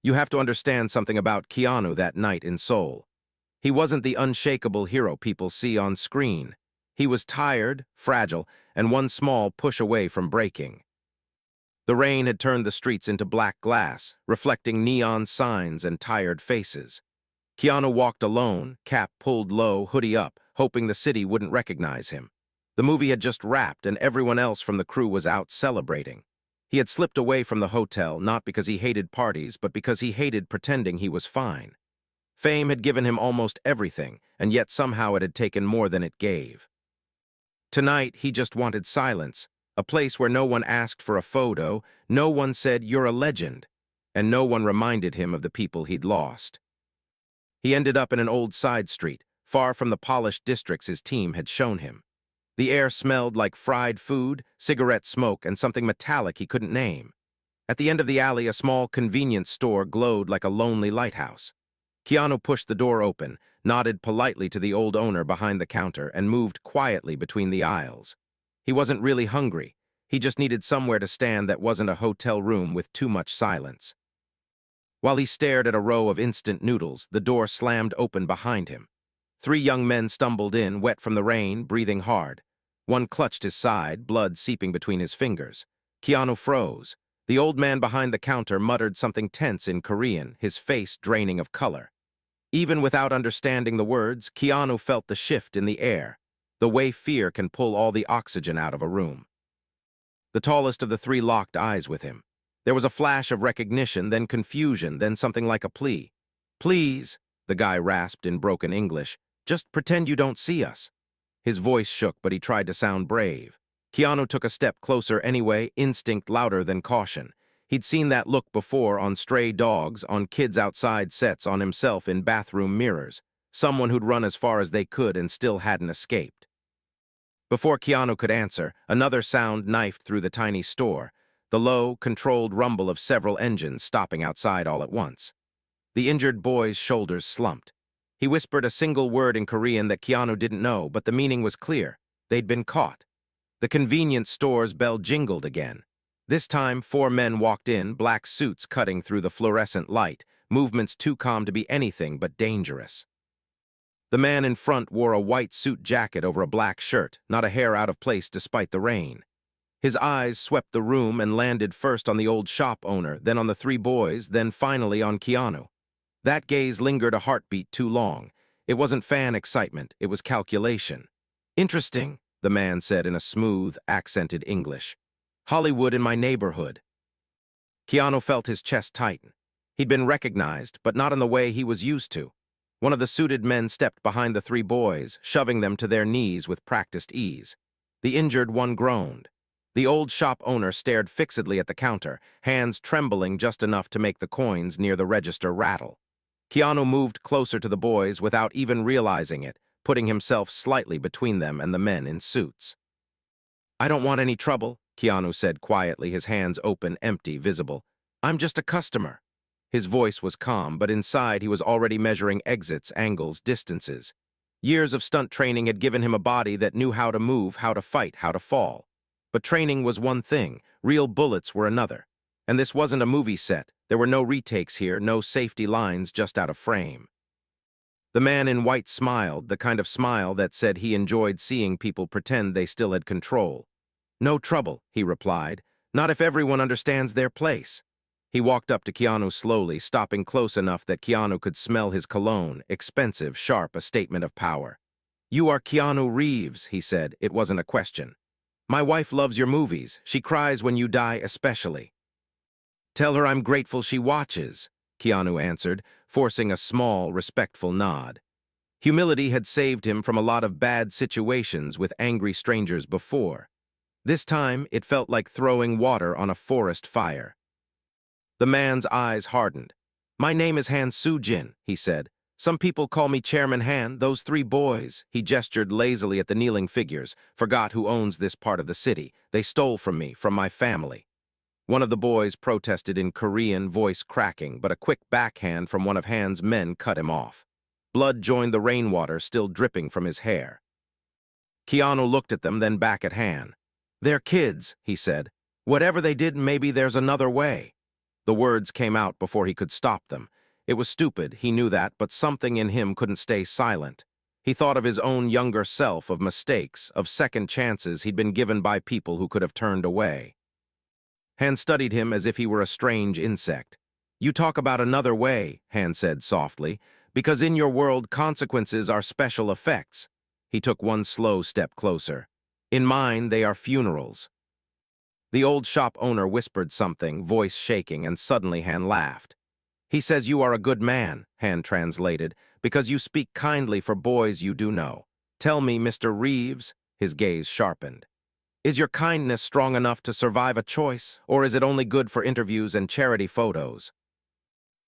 You have to understand something about Keanu that night in Seoul. He wasn't the unshakable hero people see on screen. He was tired, fragile, and one small push away from breaking. The rain had turned the streets into black glass, reflecting neon signs and tired faces. Keanu walked alone, cap pulled low, hoodie up, hoping the city wouldn't recognize him. The movie had just wrapped and everyone else from the crew was out celebrating. He had slipped away from the hotel not because he hated parties, but because he hated pretending he was fine. Fame had given him almost everything, and yet somehow it had taken more than it gave. Tonight, he just wanted silence, a place where no one asked for a photo, no one said, "You're a legend," and no one reminded him of the people he'd lost. He ended up in an old side street, far from the polished districts his team had shown him. The air smelled like fried food, cigarette smoke, and something metallic he couldn't name. At the end of the alley, a small convenience store glowed like a lonely lighthouse. Keanu pushed the door open, nodded politely to the old owner behind the counter, and moved quietly between the aisles. He wasn't really hungry. He just needed somewhere to stand that wasn't a hotel room with too much silence. While he stared at a row of instant noodles, the door slammed open behind him. 3 young men stumbled in, wet from the rain, breathing hard. One clutched his side, blood seeping between his fingers. Keanu froze. The old man behind the counter muttered something tense in Korean, his face draining of color. Even without understanding the words, Keanu felt the shift in the air, the way fear can pull all the oxygen out of a room. The tallest of the 3 locked eyes with him. There was a flash of recognition, then confusion, then something like a plea. "Please," the guy rasped in broken English, "just pretend you don't see us." His voice shook, but he tried to sound brave. Keanu took a step closer anyway, instinct louder than caution. He'd seen that look before on stray dogs, on kids outside sets, on himself in bathroom mirrors. Someone who'd run as far as they could and still hadn't escaped. Before Keanu could answer, another sound knifed through the tiny store, the low, controlled rumble of several engines stopping outside all at once. The injured boy's shoulders slumped. He whispered a single word in Korean that Keanu didn't know, but the meaning was clear. They'd been caught. The convenience store's bell jingled again. This time, 4 men walked in, black suits cutting through the fluorescent light, movements too calm to be anything but dangerous. The man in front wore a white suit jacket over a black shirt, not a hair out of place despite the rain. His eyes swept the room and landed first on the old shop owner, then on the 3 boys, then finally on Keanu. That gaze lingered a heartbeat too long. It wasn't fan excitement, it was calculation. "Interesting," the man said in a smooth, accented English. "Hollywood in my neighborhood." Keanu felt his chest tighten. He'd been recognized, but not in the way he was used to. One of the suited men stepped behind the 3 boys, shoving them to their knees with practiced ease. The injured one groaned. The old shop owner stared fixedly at the counter, hands trembling just enough to make the coins near the register rattle. Keanu moved closer to the boys without even realizing it, putting himself slightly between them and the men in suits. "I don't want any trouble," Keanu said quietly, his hands open, empty, visible. "I'm just a customer." His voice was calm, but inside he was already measuring exits, angles, distances. Years of stunt training had given him a body that knew how to move, how to fight, how to fall. But training was one thing, real bullets were another. And this wasn't a movie set. There were no retakes here, no safety lines just out of frame. The man in white smiled, the kind of smile that said he enjoyed seeing people pretend they still had control. "No trouble," he replied. "Not if everyone understands their place." He walked up to Keanu slowly, stopping close enough that Keanu could smell his cologne, expensive, sharp, a statement of power. "You are Keanu Reeves," he said. It wasn't a question. "My wife loves your movies. She cries when you die especially." "Tell her I'm grateful she watches," Keanu answered, forcing a small, respectful nod. Humility had saved him from a lot of bad situations with angry strangers before. This time, it felt like throwing water on a forest fire. The man's eyes hardened. "My name is Han Soo-jin," he said. "Some people call me Chairman Han. Those 3 boys," he gestured lazily at the kneeling figures, "forgot who owns this part of the city. They stole from me, from my family." One of the boys protested in Korean, voice cracking, but a quick backhand from one of Han's men cut him off. Blood joined the rainwater still dripping from his hair. Keanu looked at them, then back at Han. "They're kids," he said. "Whatever they did, maybe there's another way." The words came out before he could stop them. It was stupid, he knew that, but something in him couldn't stay silent. He thought of his own younger self, of mistakes, of second chances he'd been given by people who could have turned away. Han studied him as if he were a strange insect. "You talk about another way," Han said softly, "because in your world consequences are special effects." He took one slow step closer. "In mine, they are funerals." The old shop owner whispered something, voice shaking, and suddenly Han laughed. "He says you are a good man," Han translated, "because you speak kindly for boys you do know. Tell me, Mr. Reeves," his gaze sharpened, "is your kindness strong enough to survive a choice, or is it only good for interviews and charity photos?"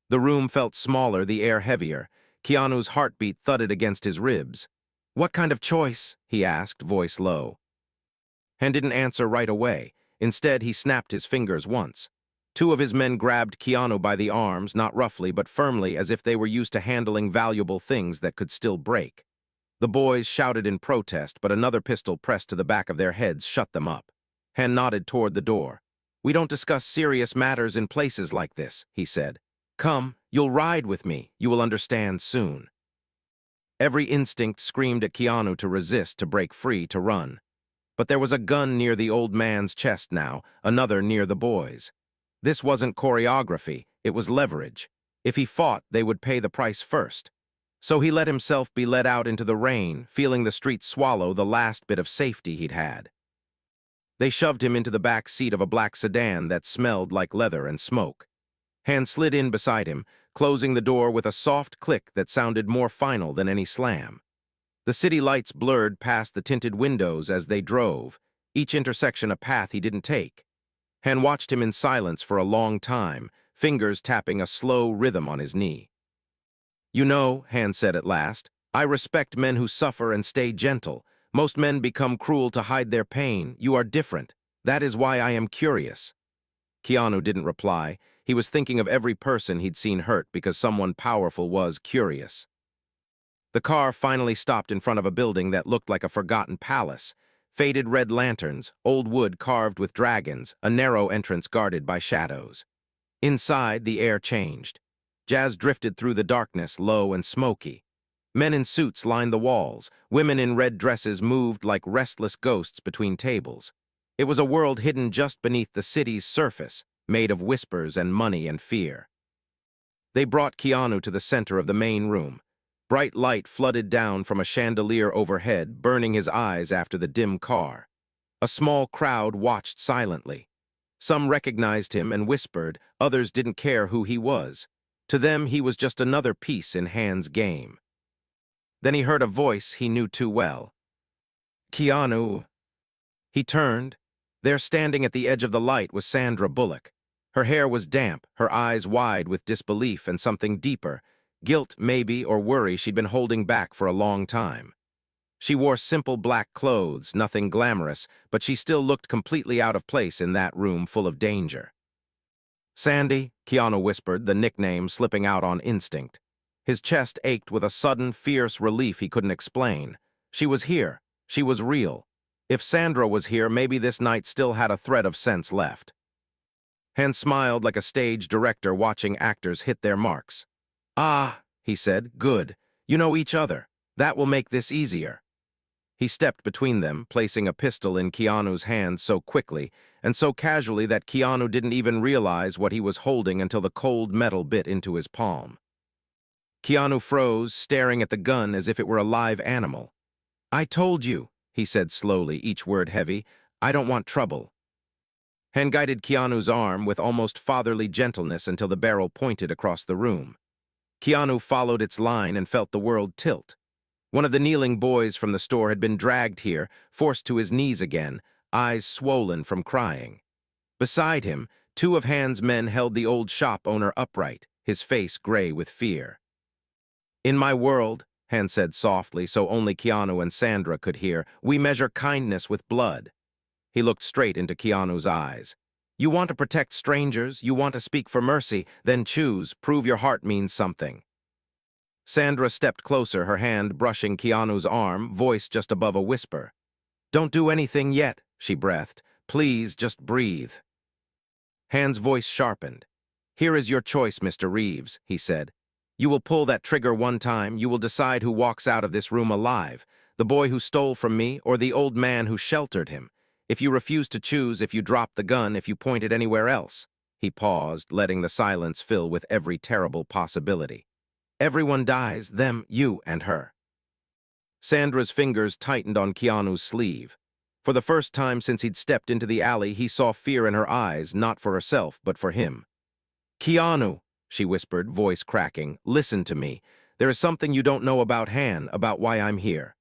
The room felt smaller, the air heavier. Keanu's heartbeat thudded against his ribs. "What kind of choice?" he asked, voice low. Han didn't answer right away. Instead, he snapped his fingers once. Two of his men grabbed Keanu by the arms, not roughly but firmly, as if they were used to handling valuable things that could still break. The boys shouted in protest, but another pistol pressed to the back of their heads shut them up. Han nodded toward the door. "We don't discuss serious matters in places like this," he said. "Come, you'll ride with me. You will understand soon." Every instinct screamed at Keanu to resist, to break free, to run. But there was a gun near the old man's chest now, another near the boys. This wasn't choreography, it was leverage. If he fought, they would pay the price first. So he let himself be led out into the rain, feeling the street swallow the last bit of safety he'd had. They shoved him into the back seat of a black sedan that smelled like leather and smoke. Han slid in beside him, closing the door with a soft click that sounded more final than any slam. The city lights blurred past the tinted windows as they drove, each intersection a path he didn't take. Han watched him in silence for a long time, fingers tapping a slow rhythm on his knee. "You know," Han said at last, "I respect men who suffer and stay gentle. Most men become cruel to hide their pain. You are different. That is why I am curious." Keanu didn't reply. He was thinking of every person he'd seen hurt because someone powerful was curious. The car finally stopped in front of a building that looked like a forgotten palace. Faded red lanterns, old wood carved with dragons, a narrow entrance guarded by shadows. Inside, the air changed. Jazz drifted through the darkness, low and smoky. Men in suits lined the walls. Women in red dresses moved like restless ghosts between tables. It was a world hidden just beneath the city's surface, made of whispers and money and fear. They brought Keanu to the center of the main room. Bright light flooded down from a chandelier overhead, burning his eyes after the dim car. A small crowd watched silently. Some recognized him and whispered, others didn't care who he was. To them, he was just another piece in Han's game. Then he heard a voice he knew too well. "Keanu." He turned. There, standing at the edge of the light, was Sandra Bullock. Her hair was damp, her eyes wide with disbelief and something deeper, guilt maybe, or worry she'd been holding back for a long time. She wore simple black clothes, nothing glamorous, but she still looked completely out of place in that room full of danger. "Sandy," Keanu whispered, the nickname slipping out on instinct. His chest ached with a sudden, fierce relief he couldn't explain. She was here. She was real. If Sandra was here, maybe this night still had a thread of sense left. Han smiled like a stage director watching actors hit their marks. "Ah," he said, "good. You know each other. That will make this easier." He stepped between them, placing a pistol in Keanu's hand so quickly and so casually that Keanu didn't even realize what he was holding until the cold metal bit into his palm. Keanu froze, staring at the gun as if it were a live animal. "I told you," he said slowly, each word heavy, "I don't want trouble." Han guided Keanu's arm with almost fatherly gentleness until the barrel pointed across the room. Keanu followed its line and felt the world tilt. One of the kneeling boys from the store had been dragged here, forced to his knees again, eyes swollen from crying. Beside him, two of Han's men held the old shop owner upright, his face gray with fear. "In my world," Han said softly so only Keanu and Sandra could hear, "we measure kindness with blood." He looked straight into Keanu's eyes. "You want to protect strangers, you want to speak for mercy, then choose, prove your heart means something." Sandra stepped closer, her hand brushing Keanu's arm, voice just above a whisper. "Don't do anything yet," she breathed. "Please, just breathe." Han's voice sharpened. "Here is your choice, Mr. Reeves," he said. "You will pull that trigger one time, you will decide who walks out of this room alive, the boy who stole from me or the old man who sheltered him. If you refuse to choose, if you drop the gun, if you point it anywhere else." He paused, letting the silence fill with every terrible possibility. "Everyone dies, them, you, and her." Sandra's fingers tightened on Keanu's sleeve. For the first time since he'd stepped into the alley, he saw fear in her eyes, not for herself, but for him. "Keanu," she whispered, voice cracking, "listen to me. There is something you don't know about Han, about why I'm here."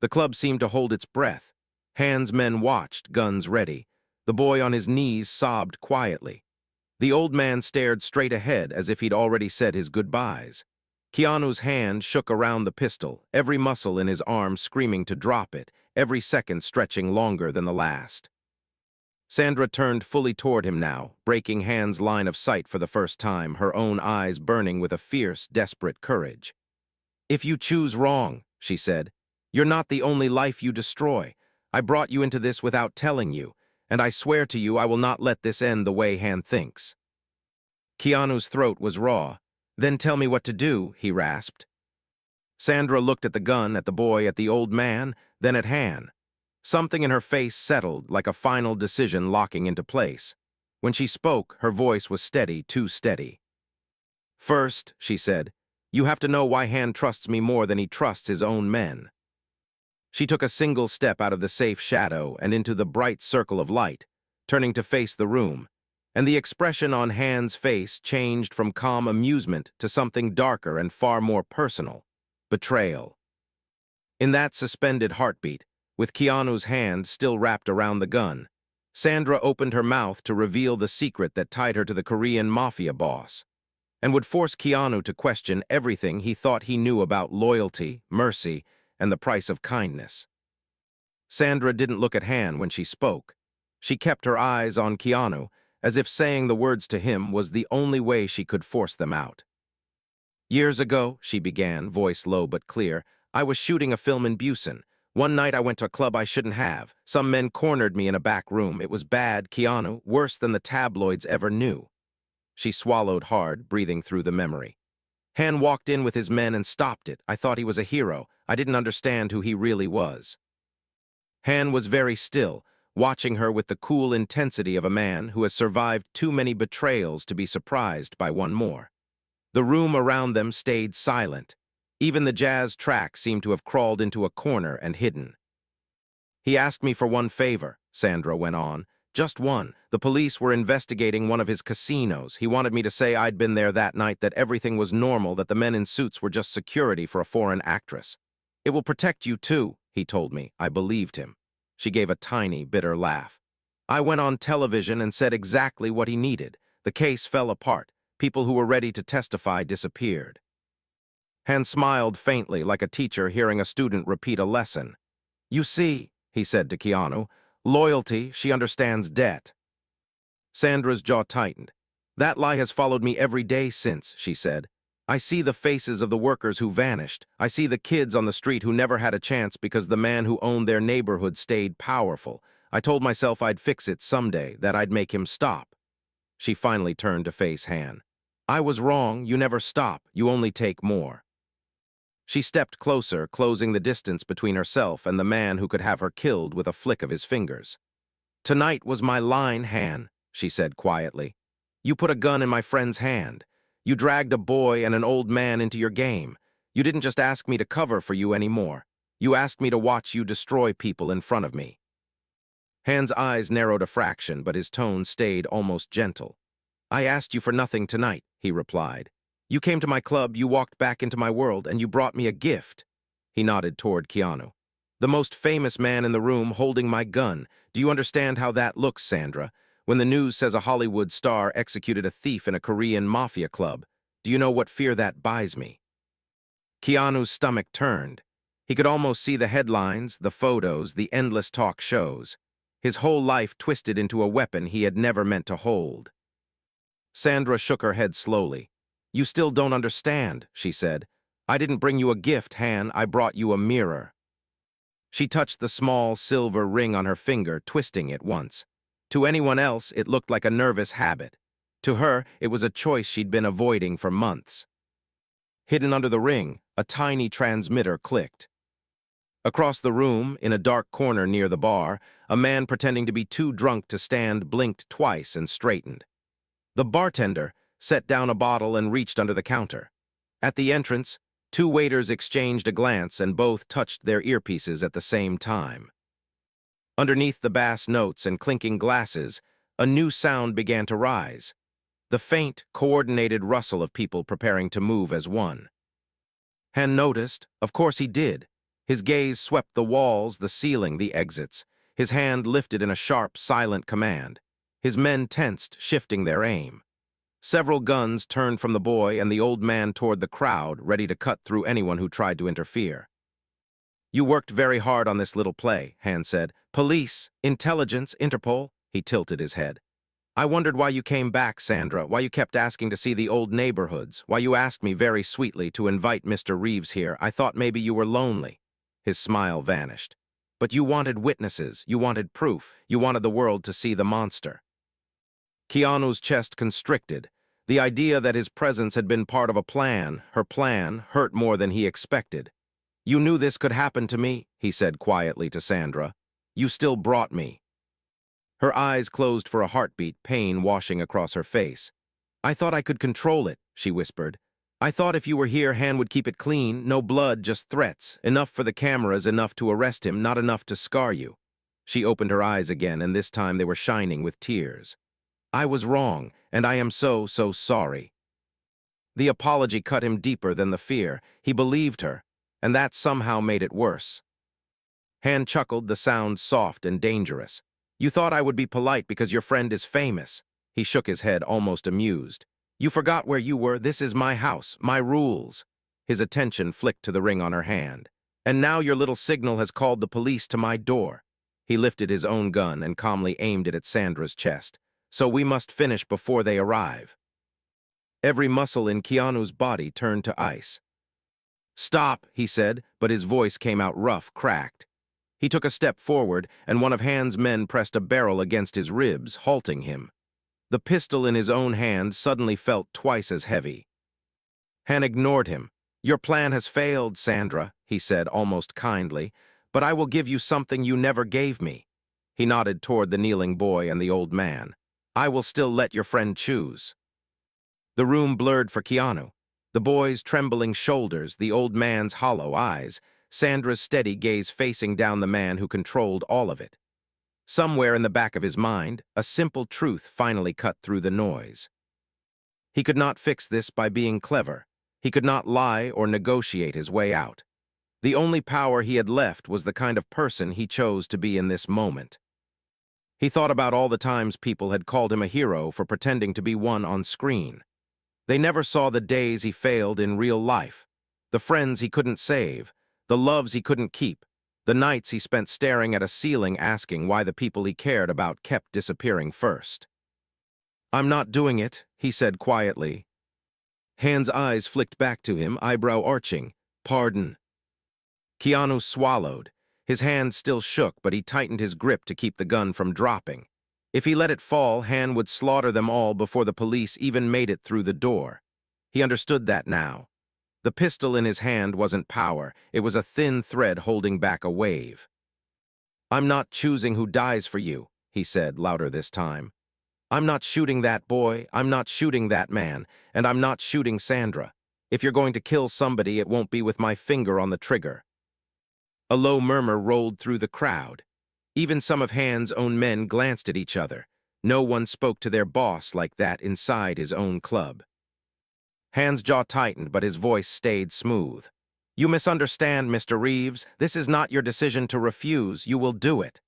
The club seemed to hold its breath. Han's men watched, guns ready. The boy on his knees sobbed quietly. The old man stared straight ahead as if he'd already said his goodbyes. Keanu's hand shook around the pistol, every muscle in his arm screaming to drop it, every second stretching longer than the last. Sandra turned fully toward him now, breaking Han's line of sight for the first time, her own eyes burning with a fierce, desperate courage. "If you choose wrong," she said, "you're not the only life you destroy. I brought you into this without telling you, and I swear to you I will not let this end the way Han thinks." Keanu's throat was raw. "Then tell me what to do," he rasped. Sandra looked at the gun, at the boy, at the old man, then at Han. Something in her face settled, like a final decision locking into place. When she spoke, her voice was steady, too steady. "First," she said, "you have to know why Han trusts me more than he trusts his own men." She took a single step out of the safe shadow and into the bright circle of light, turning to face the room, and the expression on Han's face changed from calm amusement to something darker and far more personal: betrayal. In that suspended heartbeat, with Keanu's hand still wrapped around the gun, Sandra opened her mouth to reveal the secret that tied her to the Korean Mafia boss, and would force Keanu to question everything he thought he knew about loyalty, mercy, and the price of kindness. Sandra didn't look at Han when she spoke. She kept her eyes on Keanu, as if saying the words to him was the only way she could force them out. "Years ago," she began, voice low but clear, "I was shooting a film in Busan. One night I went to a club I shouldn't have. Some men cornered me in a back room. It was bad, Keanu, worse than the tabloids ever knew." She swallowed hard, breathing through the memory. "Han walked in with his men and stopped it. I thought he was a hero. I didn't understand who he really was." Han was very still, watching her with the cool intensity of a man who has survived too many betrayals to be surprised by one more. The room around them stayed silent. Even the jazz track seemed to have crawled into a corner and hidden. "He asked me for one favor," Sandra went on. "Just one. The police were investigating one of his casinos. He wanted me to say I'd been there that night, that everything was normal, that the men in suits were just security for a foreign actress. 'It will protect you too,' he told me." I believed him. She gave a tiny, bitter laugh. "I went on television and said exactly what he needed. The case fell apart. People who were ready to testify disappeared." Han smiled faintly, like a teacher hearing a student repeat a lesson. "You see," he said to Keanu, "loyalty, she understands debt." Sandra's jaw tightened. "That lie has followed me every day since," she said. "I see the faces of the workers who vanished. I see the kids on the street who never had a chance because the man who owned their neighborhood stayed powerful. I told myself I'd fix it someday, that I'd make him stop." She finally turned to face Han. "I was wrong. You never stop. You only take more." She stepped closer, closing the distance between herself and the man who could have her killed with a flick of his fingers. "Tonight was my line, Han," she said quietly. "You put a gun in my friend's hand. You dragged a boy and an old man into your game. You didn't just ask me to cover for you anymore. You asked me to watch you destroy people in front of me." Han's eyes narrowed a fraction, but his tone stayed almost gentle. "I asked you for nothing tonight," he replied. "You came to my club, you walked back into my world, and you brought me a gift." He nodded toward Keanu. "The most famous man in the room holding my gun. Do you understand how that looks, Sandra? When the news says a Hollywood star executed a thief in a Korean Mafia club, do you know what fear that buys me?" Keanu's stomach turned. He could almost see the headlines, the photos, the endless talk shows. His whole life twisted into a weapon he had never meant to hold. Sandra shook her head slowly. "You still don't understand," she said. "I didn't bring you a gift, Han. I brought you a mirror." She touched the small silver ring on her finger, twisting it once. To anyone else, it looked like a nervous habit. To her, it was a choice she'd been avoiding for months. Hidden under the ring, a tiny transmitter clicked. Across the room, in a dark corner near the bar, a man pretending to be too drunk to stand blinked twice and straightened. The bartender set down a bottle and reached under the counter. At the entrance, two waiters exchanged a glance and both touched their earpieces at the same time. Underneath the bass notes and clinking glasses, a new sound began to rise. The faint, coordinated rustle of people preparing to move as one. Han noticed, of course he did. His gaze swept the walls, the ceiling, the exits. His hand lifted in a sharp, silent command. His men tensed, shifting their aim. Several guns turned from the boy and the old man toward the crowd, ready to cut through anyone who tried to interfere. "You worked very hard on this little play," Han said. "Police, intelligence, Interpol." He tilted his head. "I wondered why you came back, Sandra, why you kept asking to see the old neighborhoods, why you asked me very sweetly to invite Mr. Reeves here. I thought maybe you were lonely." His smile vanished. "But you wanted witnesses, you wanted proof, you wanted the world to see the monster." Keanu's chest constricted. The idea that his presence had been part of a plan, her plan, hurt more than he expected. "You knew this could happen to me," he said quietly to Sandra. "You still brought me." Her eyes closed for a heartbeat, pain washing across her face. "I thought I could control it," she whispered. "I thought if you were here, Han would keep it clean, no blood, just threats. Enough for the cameras, enough to arrest him, not enough to scar you." She opened her eyes again, and this time they were shining with tears. "I was wrong, and I am so sorry." The apology cut him deeper than the fear. He believed her, and that somehow made it worse. Han chuckled, the sound soft and dangerous. "You thought I would be polite because your friend is famous." He shook his head, almost amused. "You forgot where you were. This is my house, my rules." His attention flicked to the ring on her hand. "And now your little signal has called the police to my door." He lifted his own gun and calmly aimed it at Sandra's chest. "So we must finish before they arrive." Every muscle in Keanu's body turned to ice. "Stop," he said, but his voice came out rough, cracked. He took a step forward, and one of Han's men pressed a barrel against his ribs, halting him. The pistol in his own hand suddenly felt twice as heavy. Han ignored him. "Your plan has failed, Sandra," he said almost kindly, "but I will give you something you never gave me." He nodded toward the kneeling boy and the old man. "I will still let your friend choose." The room blurred for Keanu. The boy's trembling shoulders, the old man's hollow eyes, Sandra's steady gaze facing down the man who controlled all of it. Somewhere in the back of his mind, a simple truth finally cut through the noise. He could not fix this by being clever. He could not lie or negotiate his way out. The only power he had left was the kind of person he chose to be in this moment. He thought about all the times people had called him a hero for pretending to be one on screen. They never saw the days he failed in real life, the friends he couldn't save, the loves he couldn't keep, the nights he spent staring at a ceiling asking why the people he cared about kept disappearing first. "I'm not doing it," he said quietly. Han's eyes flicked back to him, eyebrow arching. "Pardon." Keanu swallowed. His hand still shook, but he tightened his grip to keep the gun from dropping. If he let it fall, Han would slaughter them all before the police even made it through the door. He understood that now. The pistol in his hand wasn't power, it was a thin thread holding back a wave. "I'm not choosing who dies for you," he said, louder this time. "I'm not shooting that boy, I'm not shooting that man, and I'm not shooting Sandra. If you're going to kill somebody, it won't be with my finger on the trigger." A low murmur rolled through the crowd. Even some of Han's own men glanced at each other. No one spoke to their boss like that inside his own club. Han's jaw tightened, but his voice stayed smooth. "You misunderstand, Mr. Reeves. This is not your decision to refuse. You will do it."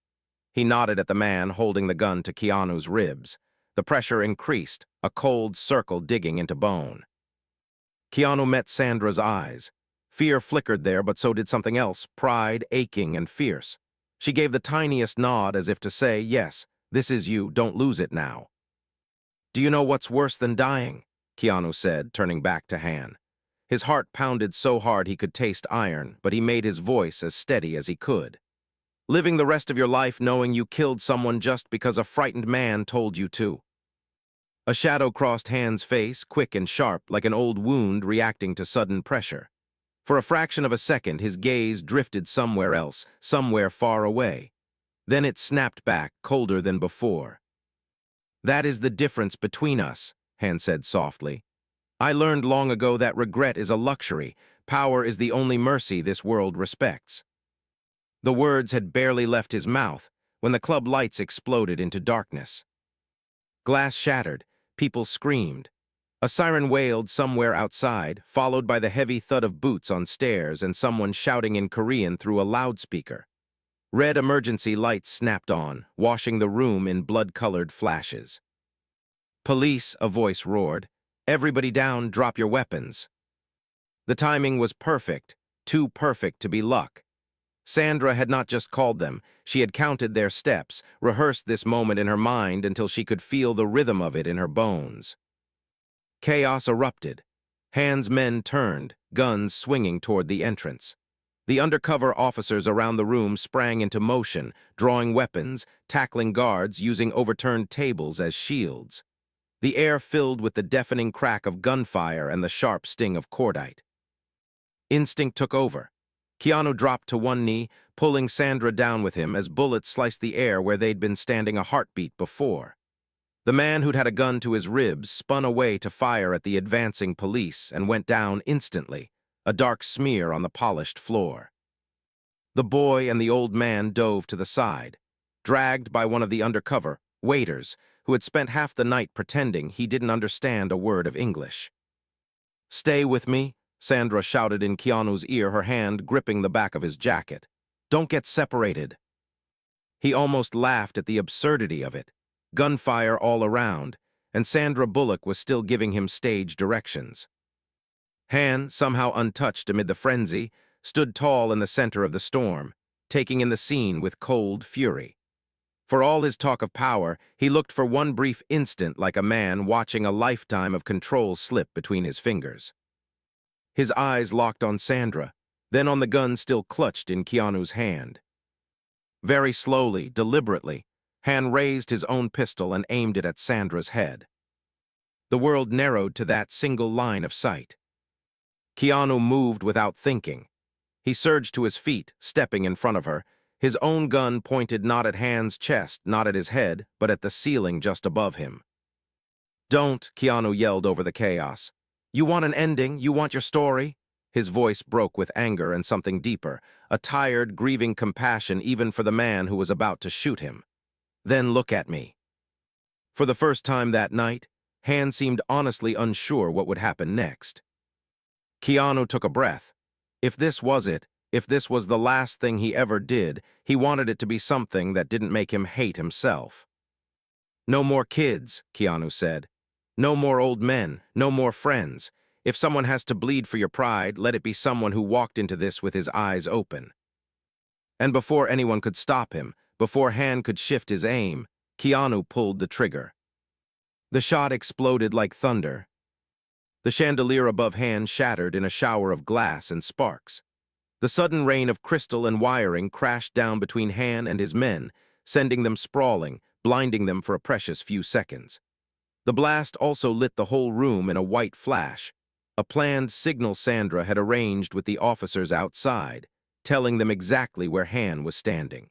He nodded at the man holding the gun to Keanu's ribs. The pressure increased, a cold circle digging into bone. Keanu met Sandra's eyes. Fear flickered there, but so did something else, pride, aching and fierce. She gave the tiniest nod as if to say, "Yes, this is you, don't lose it now." "Do you know what's worse than dying?" Keanu said, turning back to Han. His heart pounded so hard he could taste iron, but he made his voice as steady as he could. "Living the rest of your life knowing you killed someone just because a frightened man told you to." A shadow crossed Han's face, quick and sharp, like an old wound reacting to sudden pressure. For a fraction of a second, his gaze drifted somewhere else, somewhere far away. Then it snapped back, colder than before. "That is the difference between us," Han said softly. "I learned long ago that regret is a luxury. Power is the only mercy this world respects." The words had barely left his mouth when the club lights exploded into darkness. Glass shattered, people screamed. A siren wailed somewhere outside, followed by the heavy thud of boots on stairs and someone shouting in Korean through a loudspeaker. Red emergency lights snapped on, washing the room in blood-colored flashes. "Police," a voice roared. "Everybody down, drop your weapons." The timing was perfect, too perfect to be luck. Sandra had not just called them, she had counted their steps, rehearsed this moment in her mind until she could feel the rhythm of it in her bones. Chaos erupted. Han's men turned, guns swinging toward the entrance. The undercover officers around the room sprang into motion, drawing weapons, tackling guards, using overturned tables as shields. The air filled with the deafening crack of gunfire and the sharp sting of cordite. Instinct took over. Keanu dropped to one knee, pulling Sandra down with him as bullets sliced the air where they'd been standing a heartbeat before. The man who'd had a gun to his ribs spun away to fire at the advancing police and went down instantly, a dark smear on the polished floor. The boy and the old man dove to the side, dragged by one of the undercover waiters who had spent half the night pretending he didn't understand a word of English. "Stay with me," Sandra shouted in Keanu's ear, her hand gripping the back of his jacket. "Don't get separated." He almost laughed at the absurdity of it. Gunfire all around, and Sandra Bullock was still giving him stage directions. Han, somehow untouched amid the frenzy, stood tall in the center of the storm, taking in the scene with cold fury. For all his talk of power, he looked for one brief instant like a man watching a lifetime of control slip between his fingers. His eyes locked on Sandra, then on the gun still clutched in Keanu's hand. Very slowly, deliberately, Han raised his own pistol and aimed it at Sandra's head. The world narrowed to that single line of sight. Keanu moved without thinking. He surged to his feet, stepping in front of her, his own gun pointed not at Han's chest, not at his head, but at the ceiling just above him. "Don't," Keanu yelled over the chaos. "You want an ending? You want your story?" His voice broke with anger and something deeper, a tired, grieving compassion even for the man who was about to shoot him. "Then look at me." For the first time that night, Han seemed honestly unsure what would happen next. Keanu took a breath. If this was it, if this was the last thing he ever did, he wanted it to be something that didn't make him hate himself. "No more kids," Keanu said. "No more old men, no more friends. If someone has to bleed for your pride, let it be someone who walked into this with his eyes open." And before anyone could stop him, before Han could shift his aim, Keanu pulled the trigger. The shot exploded like thunder. The chandelier above Han shattered in a shower of glass and sparks. The sudden rain of crystal and wiring crashed down between Han and his men, sending them sprawling, blinding them for a precious few seconds. The blast also lit the whole room in a white flash, a planned signal Sandra had arranged with the officers outside, telling them exactly where Han was standing.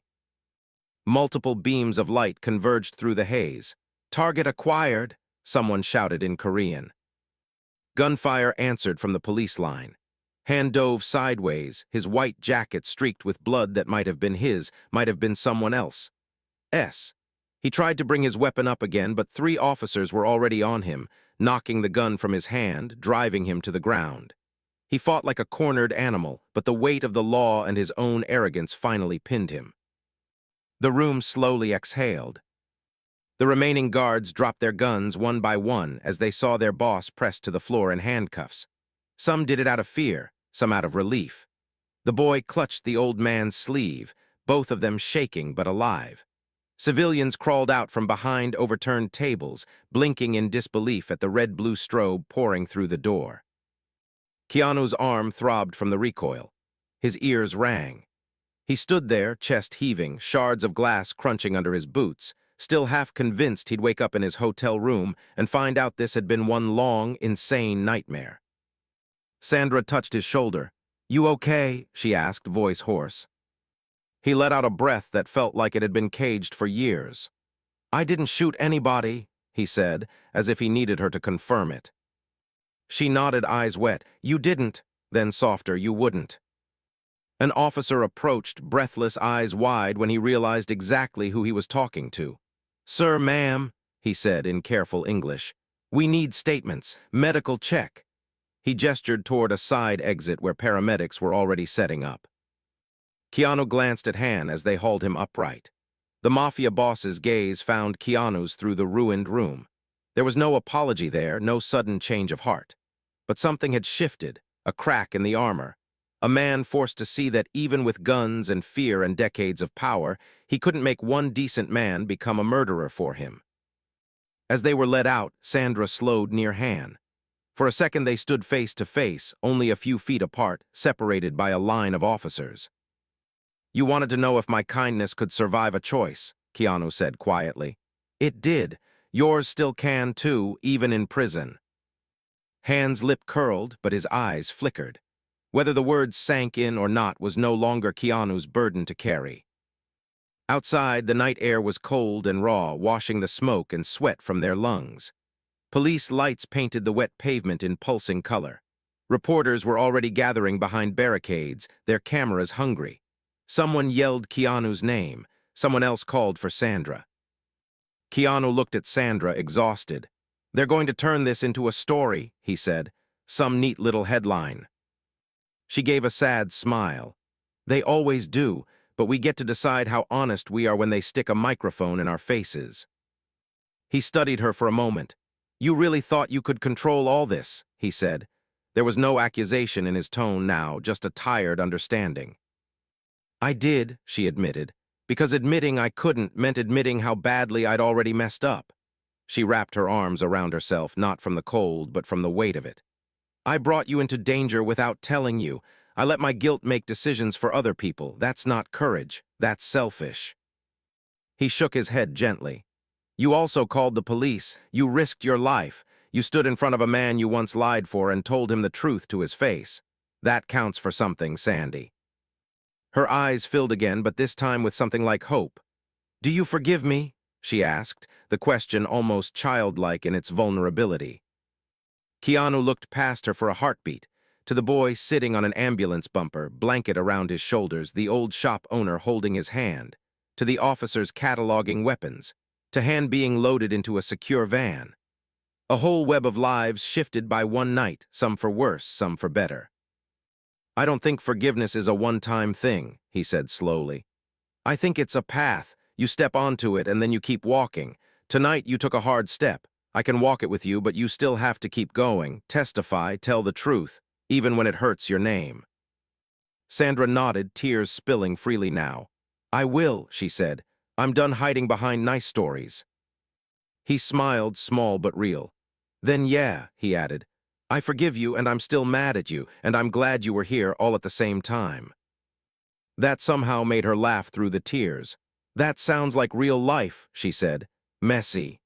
Multiple beams of light converged through the haze. "Target acquired," someone shouted in Korean. Gunfire answered from the police line. Han dove sideways, his white jacket streaked with blood that might have been his, might have been someone else's. He tried to bring his weapon up again, but 3 officers were already on him, knocking the gun from his hand, driving him to the ground. He fought like a cornered animal, but the weight of the law and his own arrogance finally pinned him. The room slowly exhaled. The remaining guards dropped their guns one by one as they saw their boss pressed to the floor in handcuffs. Some did it out of fear, some out of relief. The boy clutched the old man's sleeve, both of them shaking but alive. Civilians crawled out from behind overturned tables, blinking in disbelief at the red-blue strobe pouring through the door. Keanu's arm throbbed from the recoil. His ears rang. He stood there, chest heaving, shards of glass crunching under his boots, still half convinced he'd wake up in his hotel room and find out this had been one long, insane nightmare. Sandra touched his shoulder. "You okay?" she asked, voice hoarse. He let out a breath that felt like it had been caged for years. "I didn't shoot anybody," he said, as if he needed her to confirm it. She nodded, eyes wet. "You didn't." Then softer, "You wouldn't." An officer approached, breathless, eyes wide, when he realized exactly who he was talking to. "Sir, ma'am," he said in careful English. "We need statements. Medical check." He gestured toward a side exit where paramedics were already setting up. Keanu glanced at Han as they hauled him upright. The Mafia boss's gaze found Keanu's through the ruined room. There was no apology there, no sudden change of heart. But something had shifted, a crack in the armor. A man forced to see that even with guns and fear and decades of power, he couldn't make one decent man become a murderer for him. As they were led out, Sandra slowed near Han. For a second they stood face to face, only a few feet apart, separated by a line of officers. "You wanted to know if my kindness could survive a choice," Keanu said quietly. "It did. Yours still can, too, even in prison." Han's lip curled, but his eyes flickered. Whether the words sank in or not was no longer Keanu's burden to carry. Outside, the night air was cold and raw, washing the smoke and sweat from their lungs. Police lights painted the wet pavement in pulsing color. Reporters were already gathering behind barricades, their cameras hungry. Someone yelled Keanu's name. Someone else called for Sandra. Keanu looked at Sandra, exhausted. "They're going to turn this into a story," he said. "Some neat little headline." She gave a sad smile. "They always do, but we get to decide how honest we are when they stick a microphone in our faces." He studied her for a moment. "You really thought you could control all this?" he said. There was no accusation in his tone now, just a tired understanding. "I did," she admitted, because admitting I couldn't meant admitting how badly I'd already messed up. She wrapped her arms around herself, not from the cold, but from the weight of it. "I brought you into danger without telling you. I let my guilt make decisions for other people. That's not courage. That's selfish." He shook his head gently. "You also called the police. You risked your life. You stood in front of a man you once lied for and told him the truth to his face. That counts for something, Sandy." Her eyes filled again, but this time with something like hope. "Do you forgive me?" she asked, the question almost childlike in its vulnerability. Keanu looked past her for a heartbeat, to the boy sitting on an ambulance bumper, blanket around his shoulders, the old shop owner holding his hand, to the officers cataloging weapons, to Han being loaded into a secure van. A whole web of lives shifted by one night, some for worse, some for better. "I don't think forgiveness is a one-time thing," he said slowly. "I think it's a path. You step onto it and then you keep walking. Tonight you took a hard step. I can walk it with you, but you still have to keep going, testify, tell the truth, even when it hurts your name." Sandra nodded, tears spilling freely now. "I will," she said. "I'm done hiding behind nice stories." He smiled, small but real. "Then yeah," he added, "I forgive you, and I'm still mad at you, and I'm glad you were here all at the same time." That somehow made her laugh through the tears. "That sounds like real life," she said. "Messy."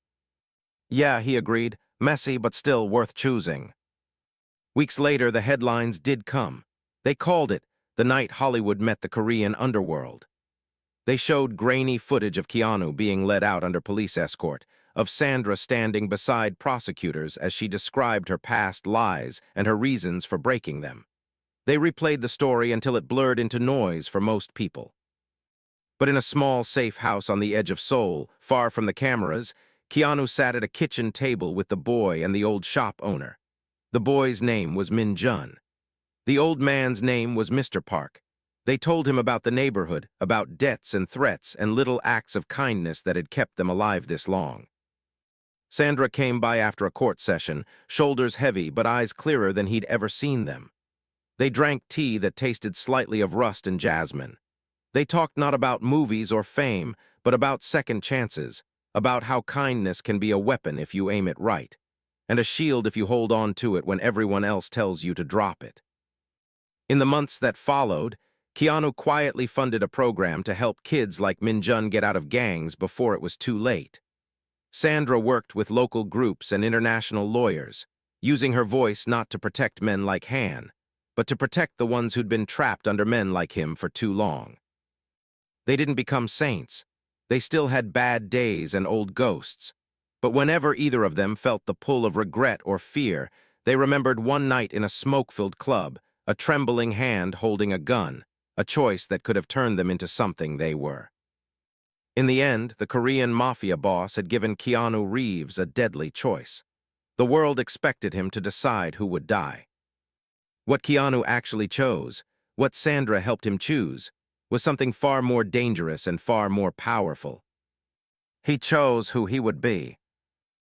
"Yeah," he agreed. "Messy, but still worth choosing." Weeks later, the headlines did come. They called it "The Night Hollywood Met the Korean Underworld." They showed grainy footage of Keanu being led out under police escort, of Sandra standing beside prosecutors as she described her past lies and her reasons for breaking them. They replayed the story until it blurred into noise for most people. But in a small, safe house on the edge of Seoul, far from the cameras, Keanu sat at a kitchen table with the boy and the old shop owner. The boy's name was Min Jun. The old man's name was Mr. Park. They told him about the neighborhood, about debts and threats and little acts of kindness that had kept them alive this long. Sandra came by after a court session, shoulders heavy but eyes clearer than he'd ever seen them. They drank tea that tasted slightly of rust and jasmine. They talked not about movies or fame, but about second chances, about how kindness can be a weapon if you aim it right, and a shield if you hold on to it when everyone else tells you to drop it. In the months that followed, Keanu quietly funded a program to help kids like Minjun get out of gangs before it was too late. Sandra worked with local groups and international lawyers, using her voice not to protect men like Han, but to protect the ones who'd been trapped under men like him for too long. They didn't become saints. They still had bad days and old ghosts. But whenever either of them felt the pull of regret or fear, they remembered one night in a smoke-filled club, a trembling hand holding a gun, a choice that could have turned them into something they were. In the end, the Korean Mafia boss had given Keanu Reeves a deadly choice. The world expected him to decide who would die. What Keanu actually chose, what Sandra helped him choose, was something far more dangerous and far more powerful. He chose who he would be.